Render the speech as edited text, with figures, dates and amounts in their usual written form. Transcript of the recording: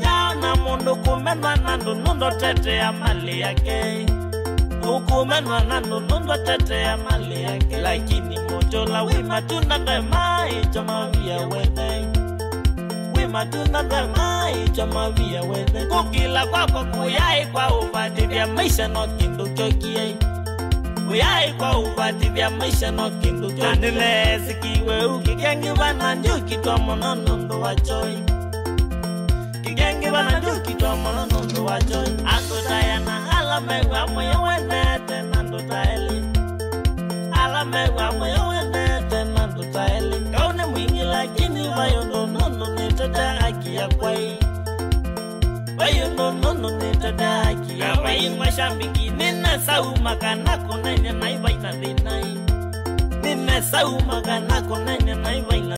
Jana mundu kumenwa na nundo tete ya mali yake. Ukumenwa na nundo tete ya mali yake. Lakini mojola wima tunadema ichoma vya wene. Wima tunadema ichoma vya wene. Kukila kwako kuyai kwa ufati vya maisha no kindu chokie. Kuyai kwa ufati vya maisha no kindu chokie. Nandile sikiwe ukigengi wana njuki kwa mono nundo wachoi. Kigengi wana njuki kwa mono nundo wachoi. Akutayana alamegwa moyo wenete nando taeli. Alamegwa moyo wenete nando taeli. Kaune mwingi lakini wayondo nono netata haki ya kwai. Wayondo nono netata haki ya kwai. Mashambiki nina sauma kanako nene na iba ina dinai. Nina sauma kanako nene na iba ina